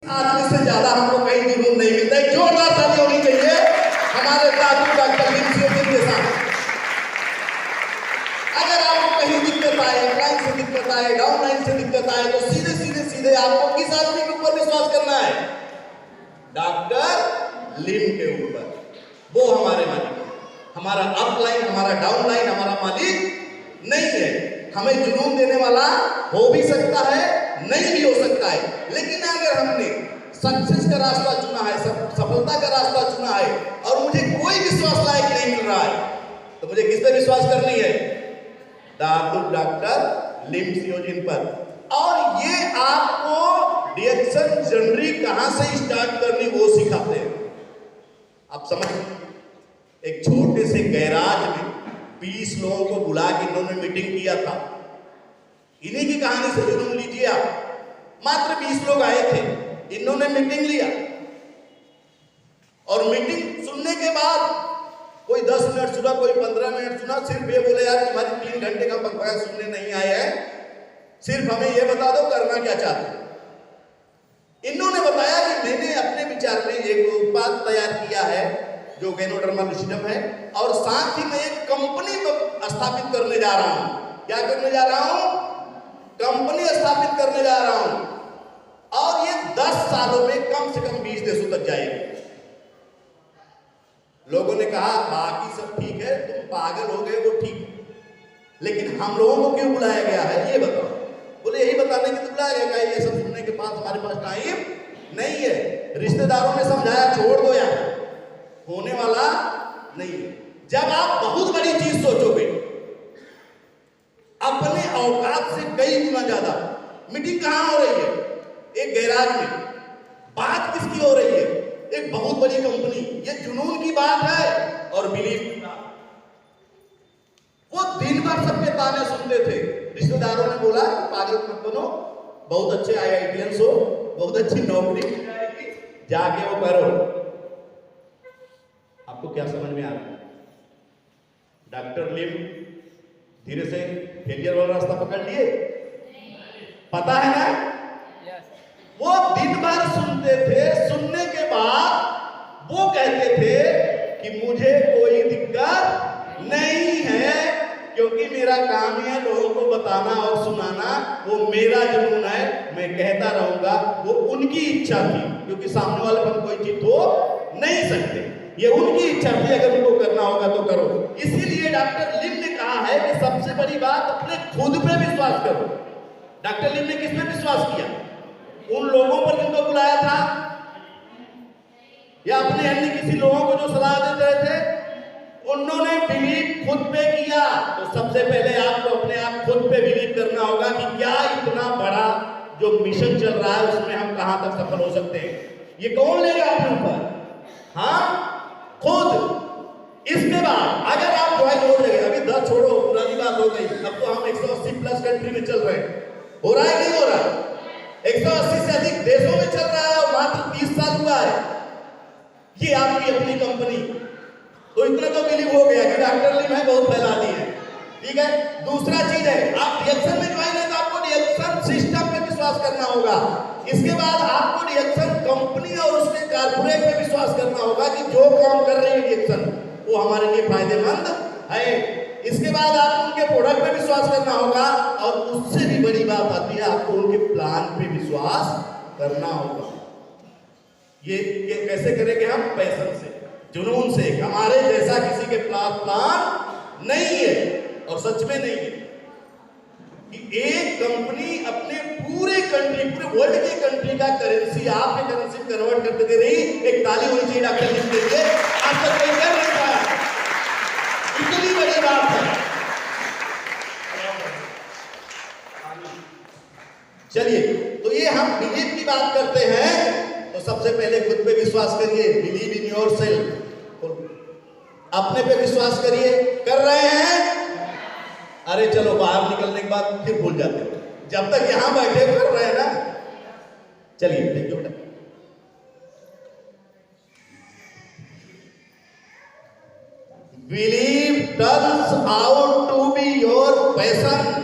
आदमी से ज्यादा हमको कहीं जुनून नहीं मिलता है। जोरदार ताली होनी चाहिए हमारे दादू डॉक्टर लिमसियोदिन के साथ। अगर आपको कहीं दिक्कत आए, लाइन से दिक्कत आए, डाउन लाइन से दिक्कत आए, तो सीधे आपको किस आदमी के ऊपर विश्वास करना है? डॉक्टर लिम के ऊपर। वो हमारे मालिक है। हमारा अप लाइन, हमारा डाउन लाइन, हमारा मालिक नहीं है। हमें जुनून देने वाला हो भी सकता है, नहीं भी हो सकता है, लेकिन अगर हमने सक्सेस का रास्ता चुना है, सफलता का रास्ता चुना है और मुझे कोई विश्वास लायक नहीं मिल रहा है, तो मुझे किस पे विश्वास करनी है? दादू डॉक्टर लिमसियोदिन पर। और ये आपको रिएक्शन जनरी कहां से स्टार्ट करनी वो सिखाते हैं। आप समझ, एक छोटे से गैराज में 20 लोगों को बुला के इन्होंने मीटिंग किया था। इन्हीं की कहानी से जुनून लीजिए आप। मात्र 20 लोग आए थे, इन्होंने मीटिंग लिया और मीटिंग सुनने के बाद कोई 10 मिनट सुना, कोई 15 मिनट सुना, सिर्फ ये बोले यार तुम्हारी 3 घंटे का बकवास सुनने नहीं आए हैं, सिर्फ हमें ये बता दो करना क्या चाहते हो। इन्होंने बताया कि मैंने अपने विचार में एक उत्पाद तैयार किया है जो गैनोडर्मा लुसिडम है, और साथ ही मैं एक कंपनी स्थापित करने जा रहा हूं। क्या करने जा रहा हूं? कंपनी स्थापित करने जा रहा हूं, और ये 10 सालों में कम से कम 20 देशों तक जाएगी। लोगों ने कहा बाकी सब ठीक है, तुम पागल हो गए, वो ठीक है, लेकिन हम लोगों को क्यों बुलाया गया है ये बताओ। बोले यही बताने के लिए बुलाया गया है। ये सब सुनने के बाद हमारे पास टाइम नहीं है। रिश्तेदारों ने समझाया छोड़ दो यार, होने वाला नहीं है। जब आप बहुत बड़ी चीज सोचोगे, अपने औकात से कई गुना ज्यादा। मीटिंग कहां हो रही है? एक गैराज में। बात किसकी हो रही है? एक बहुत बड़ी कंपनी। ये जुनून की बात है और बिलीव की बात। वो दिन भर सबके ताने सुनते थे। रिश्तेदारों ने बोला पागल मत बनो, बहुत अच्छे IITians हो, बहुत अच्छी नौकरी मिल जाएगी, जाके वो करो। आपको क्या समझ में आ रहा है? डॉक्टर लिम धीरे से फेलियर वाला रास्ता पकड़ लिए, पता है ना? वो दिन भर सुनते थे, सुनने के बाद वो कहते थे कि मुझे कोई दिक्कत नहीं है, क्योंकि मेरा काम है लोगों को बताना और सुनाना, वो मेरा जुनून है, मैं कहता रहूंगा। वो उनकी इच्छा थी, क्योंकि सामने वाले पर कोई चीज हो नहीं सकते। ये उनकी इच्छा थी, अगर उनको करना होगा तो करो। इसीलिए डॉक्टर लिम ने कहा है कि सबसे बड़ी बात अपने खुद पे विश्वास करो। डॉक्टर लिम ने किस पे विश्वास किया? उन लोगों पर जिनको बुलाया था, या अपने अन्य किसी लोगों को जो सलाह देते थे, उन्होंने बिलीव खुद पे किया। तो सबसे पहले आपको अपने आप खुद पे बिलीव करना होगा कि क्या इतना बड़ा जो मिशन चल रहा है उसमें हम कहां तक सफल हो सकते हैं। ये कौन लेगा अपने ऊपर? हाँ, खुद। इसके बाद अगर आप ज्वाइन हो जाएंगे, अभी 10 छोड़ो, पुरानी बात हो गई, अब तो हम 180 प्लस कंट्री में चल रहे हैं। हो रहा है नहीं हो रहा? 180 से अधिक देशों में चल रहा है और मात्र 30 साल हुआ है। ये आपकी अपनी कंपनी। तो इतना तो बिलीव हो गया कि डॉक्टर लिम है, बहुत फैला दी है, ठीक है। दूसरा चीज है, आप रिएक्शन में ज्वाइन है तो आपको रिएक्शन सिस्टम पे विश्वास करना होगा। इसके बाद आपको रिएक्शन कंपनी और उसके कॉर्पोरेट पे विश्वास करना होगा कि जो काम कर रही है रिएक्शन वो हमारे लिए फायदेमंद है। इसके बाद आपको उनके प्रोडक्ट पे विश्वास करना होगा, और उससे भी बड़ी बात आती है आपको उनके प्लान पे विश्वास करना होगा। ये कैसे करेंगे हम? पैशन से, जुनून से। हमारे जैसा किसी के प्लान नहीं है, और सच में नहीं है कि एक कंपनी अपने पूरे कंट्री, पूरे वर्ल्ड के कंट्री का करेंसी आपके करेंसी में कन्वर्ट करके दे रही। एक ताली होनी चाहिए डॉक्टर लिम के लिए। आज तक कोई कर नहीं पाया, इतनी बड़ी बात है। चलिए, तो ये हम बिलीव की बात करते हैं, तो सबसे पहले खुद पे विश्वास करिए। Believe in yourself. अपने पे विश्वास करिए। कर रहे हैं? अरे चलो, बाहर निकलने के बाद फिर भूल जाते हो। जब तक यहां बैठे कर रहे हैं ना। चलिए, थैंक यू बेटा। Believe turns out to be your passion.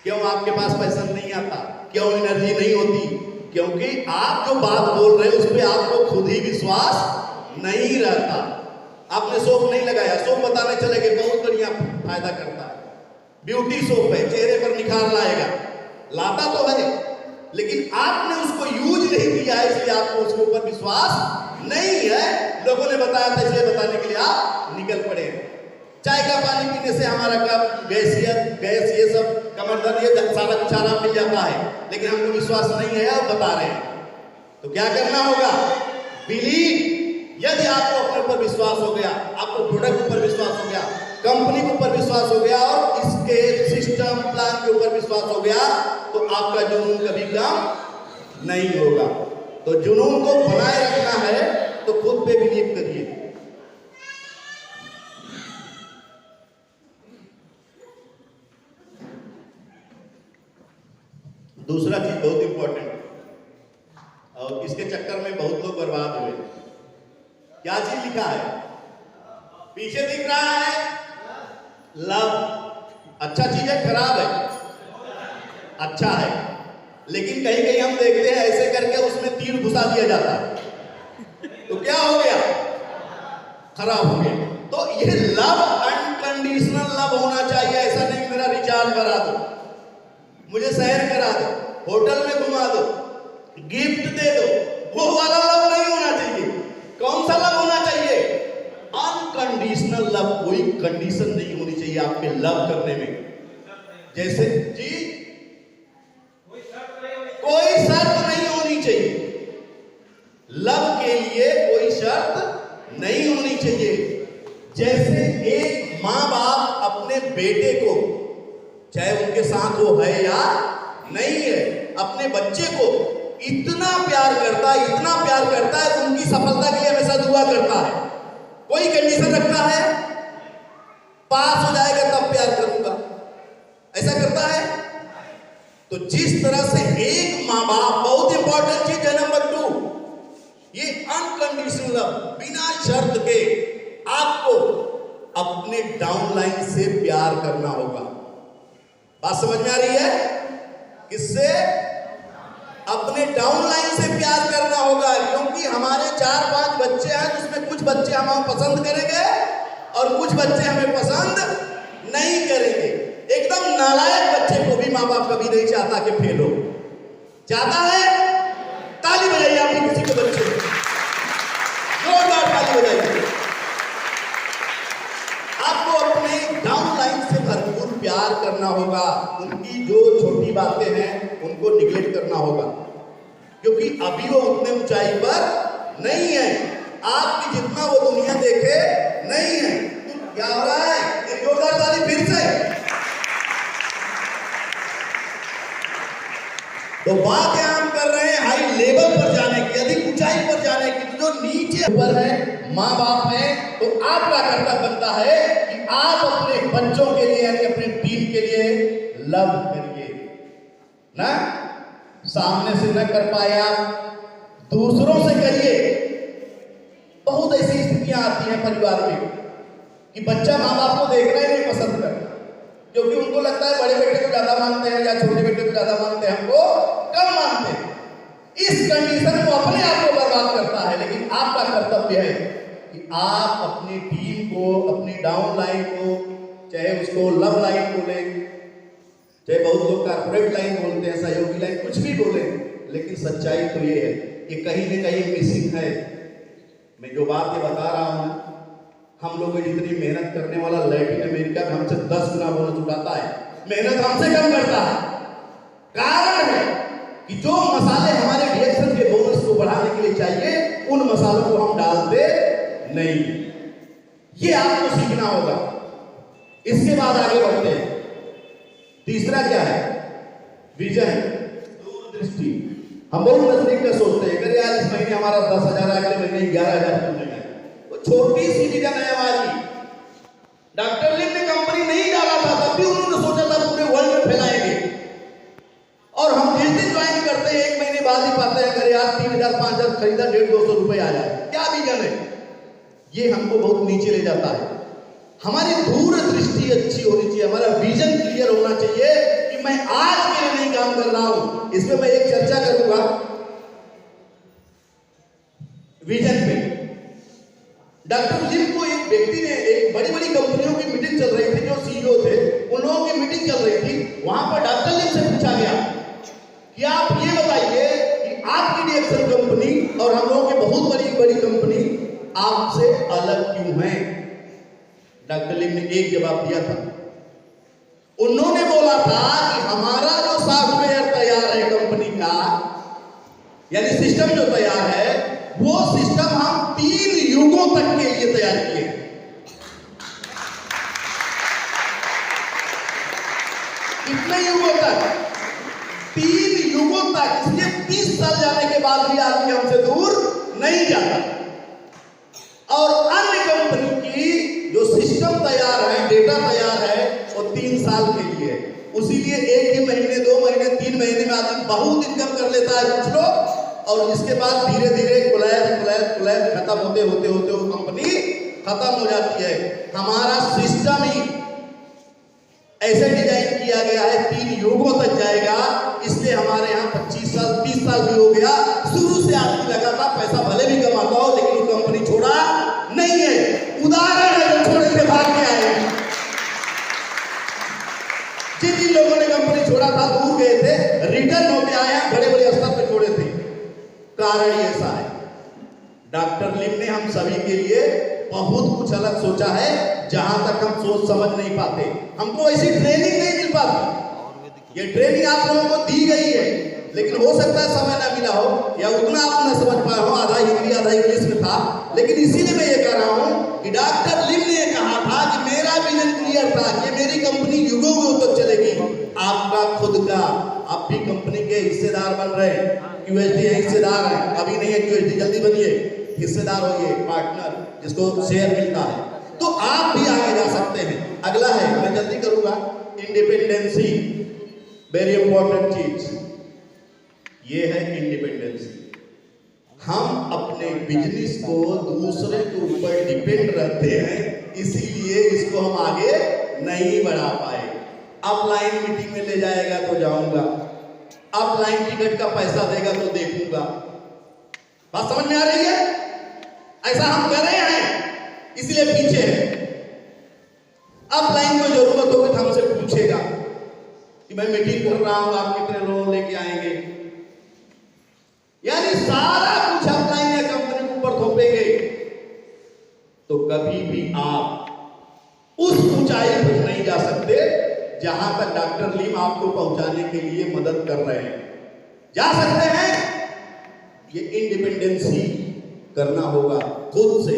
क्यों आपके पास पैशन नहीं आता? क्यों एनर्जी नहीं होती? क्योंकि आप जो बात बोल रहे हैं उस पर आपको खुद ही विश्वास नहीं रहता। आपने सोप नहीं लगाया, सोप बताने चले गए बहुत बढ़िया फायदा करता है, ब्यूटी सोप है, चेहरे पर निखार लाएगा, लाता तो है, लेकिन आपने उसको यूज नहीं किया है, इसलिए आपको उसके ऊपर विश्वास नहीं है। लोगों ने बताया था इसलिए बताने के लिए आप निकल पड़े। चाय का पानी पीने से हमारा कब गैस ये सब कमर दर्द ये सारा कुछ आराम मिल जाता है, लेकिन हमको विश्वास नहीं है और बता रहे हैं। तो क्या करना होगा? बिलीव। यदि आपको अपने ऊपर विश्वास हो गया, आपको प्रोडक्ट ऊपर विश्वास हो गया, कंपनी के ऊपर विश्वास हो गया और इसके सिस्टम प्लान के ऊपर विश्वास हो गया, तो आपका जुनून कभी कम नहीं होगा। तो जुनून को बनाए रखना है तो खुद पे बिलीव करिए। दूसरा चीज बहुत इंपॉर्टेंट और इसके चक्कर में बहुत लोग बर्बाद हुए। क्या चीज लिखा है? पीछे दिख रहा है लव। अच्छा चीज है, खराब है? अच्छा है, लेकिन कहीं कहीं हम देखते हैं ऐसे करके उसमें तीर घुसा दिया जाता है, तो क्या हो गया? खराब हो गया। तो ये लव अनकंडीशनल लव होना चाहिए। ऐसा नहीं मेरा रिचार्ज करा दो, मुझे सैर करा दो, होटल में घुमा दो, गिफ्ट दे दो, वो वाला लव नहीं होना चाहिए। कौन सा लव होना चाहिए? Unconditional love. कोई कंडीशन नहीं होनी चाहिए आपके लव करने में। जैसे जी कोई शर्त नहीं होनी चाहिए लव के लिए, कोई शर्त नहीं होनी चाहिए। जैसे एक माँ बाप अपने बेटे को, चाहे उनके साथ वो है या नहीं है, अपने बच्चे को इतना प्यार करता है, इतना प्यार करता है, उनकी सफलता के लिए हमेशा दुआ करता है। कोई कंडीशन रखता है? पास हो जाएगा तब प्यार करूंगा, ऐसा करता है? तो जिस तरह से एक माँ बाप, बहुत इंपॉर्टेंट चीज है नंबर 2, ये अनकंडीशनल लव, बिना शर्त के आपको अपने डाउनलाइन से प्यार करना होगा। बात समझ में आ रही है? किससे? अपने डाउनलाइन से प्यार करना होगा। क्योंकि हमारे 4-5 बच्चे हैं, जिसमें कुछ बच्चे हम पसंद करेंगे और कुछ बच्चे हमें पसंद नहीं करेंगे। एकदम नालायक बच्चे को भी माँ बाप कभी नहीं चाहता कि फेल हो। चाहता है? ताली बजाइए आपने किसी के बच्चे, जोरदार ताली बजाइए। आपको अपने डाउनलाइन से भरपूर प्यार करना होगा। उनकी जो छोटी बातें हैं उनको निगलेक्ट करना होगा, क्योंकि अभी वो उतने ऊंचाई पर नहीं है, आपकी जितना वो दुनिया देखे नहीं है। तो क्या हो रहा है? एक जोरदार ताली फिर से। तो बात यहां हम कर रहे हैं हाई लेवल पर जाने की, अधिक ऊंचाई पर जाने की। तो जो नीचे ऊपर है, माँ बाप है, तो आपका कर्तव्य बनता है कि आप अपने बच्चों के लिए यानी अपनी टीम के लिए लव करिए ना। सामने से न कर पाया, दूसरों से करिए। बहुत ऐसी स्थितियां आती हैं परिवार में कि बच्चा माँ बाप को देखना ही नहीं पसंद करता, क्योंकि उनको लगता है बड़े बेटे को ज्यादा मानते हैं या छोटे बेटे को ज्यादा मानते हैं, हमको कम मानते हैं। इस कंडीशन को अपने आप को बर्बाद करता है। लेकिन आपका कर्तव्य है कि आप अपनी टीम को, अपनी डाउन लाइन को, चाहे उसको लव लाइन बोले, चाहे बहुत लोग कारपोरेट लाइन बोलते हैं, सहयोगी लाइन, कुछ भी बोले, लेकिन सच्चाई तो ये है कि कहीं न कहीं मिसिंग है। मैं जो बात ये बता रहा हूं, हम लोग जितनी मेहनत करने वाला लैटिन अमेरिका में हमसे 10 गुना बोनस उठाता है, मेहनत हमसे कम करता है। कारण है कि जो मसाले हमारे रिएक्शन के बोनस को बढ़ाने के लिए चाहिए, उन मसालों को हम डालते नहीं। ये आपको सीखना होगा। इसके बाद आगे बढ़ते हैं। तीसरा क्या है? विजन, दूरदृष्टि। हम बहुत नजदीक का सोचते हैं, अरे यार इस महीने हमारा 10,000 है, अगले महीने 11,000 मिलेगा। वो छोटी सी विजन है हमारी। डॉक्टर लिन ने कंपनी नहीं डाला था, तब भी उन्होंने सोचा था पूरे वर्ल्ड में फैलाएंगे। और हम जिस दिन ज्वाइन करते हैं, एक महीने बाद ही पाते हैं अगर यार 3,000 5,000 खरीदा, 150-200 रुपए आ जाए। क्या विजन है? ये हमको बहुत नीचे ले जाता है। हमारी दूरदृष्टि अच्छी होनी चाहिए, हमारा विजन क्लियर होना चाहिए कि मैं आज के लिए नहीं काम कर रहा हूं। इसमें मैं एक चर्चा करूंगा विजन पे। डॉक्टर लिम को एक व्यक्ति ने, एक बड़ी बड़ी कंपनियों की मीटिंग चल रही थी, जो सीईओ थे उन लोगों की मीटिंग चल रही थी। वहां पर डॉक्टर लिम से पूछा गया कि आप ये बताइए कि आपकी डीएक्सएल कंपनी और हम लोगों की बहुत बड़ी बड़ी कंपनी आपसे अलग क्यों है। डॉक्टर लिम ने एक जवाब दिया था, उन्होंने बोला था कि हमारा जो सॉफ्टवेयर तैयार है कंपनी का, यानी सिस्टम जो तैयार है, वो सिस्टम हम 3 युगों तक के लिए तैयार किए। कितने युगों तक? 3 युगों तक। इसलिए 30 साल जाने के बाद भी आदमी हमसे दूर नहीं जाता। और अन्य कंपनी की जो सिस्टम तैयार है, डेटा तैयार है, वो 3 साल के लिए है। उसीलिए एक ही महीने, 2 महीने, 3 महीने में आदमी बहुत इनकम कर लेता है कुछ लोग, और इसके बाद धीरे धीरे कुलैब खत्म होते होते होते वो कंपनी खत्म हो जाती है। हमारा सिस्टम ही ऐसे डिजाइन किया गया है 3 युगों तक जाएगा। इसलिए हमारे यहाँ 25 साल 30 साल भी हो गया। शुरू से आदमी लगा था पैसा भले भी कमाता हो, लेकिन वो कंपनी छोड़ा नहीं है। उदाहरण है जो छोड़ के भाग के आए। जिन लोगों ने कंपनी छोड़ा था, दूर गए थे, रिटर्न होके आए, बड़े बड़े स्तर पे छोड़े थे। कारण ऐसा है, डॉक्टर लिम ने हम सभी के लिए बहुत कुछ अलग सोचा है, जहां तक हम सोच समझ नहीं पाते। हमको ऐसी ट्रेनिंग नहीं मिल पाती। ये ट्रेनिंग आप लोगों को दी गई है, लेकिन हो सकता है समय ना मिला हो, या उतना आप न समझ पाए हो, आधा हिंदी आधा इंग्लिश में था। लेकिन इसीलिए मैं ये कह रहा हूं कि डॉक्टर लिम ने कहा था कि मेरा विजन क्लियर था कि मेरी कंपनी युगों तक चलेगी। आपका खुद का, आप भी कंपनी के हिस्सेदार बन रहे हैं। QHD है हिस्सेदार है, अभी नहीं है QHD, जल्दी बनिए, हिस्सेदार होइए, पार्टनर जिसको शेयर मिलता है, तो आप भी आगे जा सकते हैं। अगला है, मैं जल्दी करूंगा, इंडिपेंडेंसी, वेरी इंपॉर्टेंट चीज ये है इंडिपेंडेंसी। हम अपने बिजनेस को दूसरे के ऊपर डिपेंड रहते हैं, इसीलिए इसको हम आगे नहीं बढ़ा पाए। ऑफलाइन मीटिंग में ले जाएगा तो जाऊंगा, ऑफलाइन टिकट का पैसा देगा तो देखूंगा। बात समझ में आ रही है? ऐसा हम कर रहे हैं, इसलिए पीछे है। ऑफलाइन को जरूरत होगी तो हमसे पूछेगा कि मैं मीटिंग कर रहा हूं, आप कितने लोग लेके आएंगे। यानी सारा कुछ ऑफलाइन या कंपनी के ऊपर थोपेंगे, तो कभी भी आप उस ऊंचाई पर नहीं जा सकते जहां तक डॉक्टर लिम आपको पहुंचाने के लिए मदद कर रहे हैं। जा सकते हैं, ये इंडिपेंडेंसी करना होगा खुद से।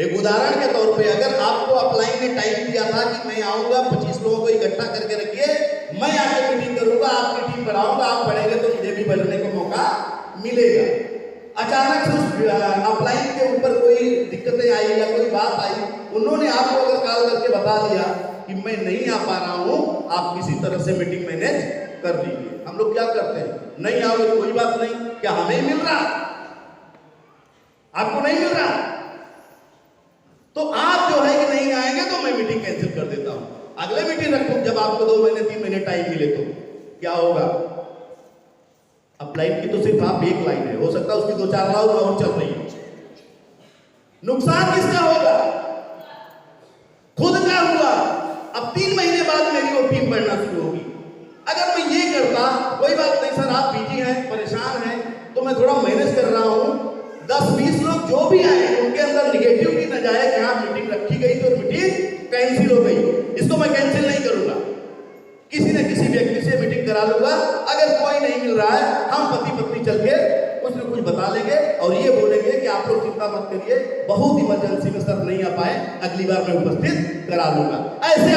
एक उदाहरण के तौर पे, अगर आपको अपलाइन ने टाइम दिया था कि मैं आऊंगा, 25 लोगों को इकट्ठा करके रखिए, मैं आके मीटिंग करूंगा, आपकी टीम बढ़ाऊंगा, आप बढ़ेंगे तो मुझे भी बढ़ने का मौका मिलेगा। अचानक से उस अपलाइन के ऊपर कोई दिक्कतें आई या कोई बात आई, उन्होंने आपको अगर कॉल करके बता दिया कि मैं नहीं आ पा रहा हूं, आप किसी तरह से मीटिंग मैनेज कर लीजिए। हम लोग क्या करते हैं, नहीं आओगे कोई बात नहीं, क्या हमें मिल रहा, आपको नहीं मिल रहा, तो आप जो है कि नहीं आएंगे तो मैं मीटिंग कैंसिल कर देता हूं, अगले मीटिंग रखूं जब आपको 2 महीने 3 महीने टाइम मिले। तो क्या होगा, अपलाइन की तो सिर्फ आप एक लाइन है, हो सकता है उसकी 2-4 लाइन और चल रही है। नुकसान किसका होगा, खुद का हुआ। अब 3 महीने बाद मेरी वो टीम बढ़ना शुरू होगी। अगर मैं ये करता, कोई बात नहीं सर आप बिजी हैं, परेशान हैं, तो मैं थोड़ा मैनेज कर रहा हूं, 10-20 लोग जो भी आए उनके अंदर निगेटिविटी न जाए कि हाँ मीटिंग रखी गई तो मीटिंग कैंसिल हो गई, इसको मैं कैंसिल नहीं करूंगा, किसी न किसी व्यक्ति से मीटिंग करा लूंगा। अगर कोई नहीं मिल रहा है, हम पति पत्नी चल के कुछ न कुछ बता लेंगे और ये बोलेंगे कि आप लोग चिंता मत करिए, बहुत इमरजेंसी में सर नहीं आ पाए, अगली बार मैं उपस्थित करा लूंगा। ऐसे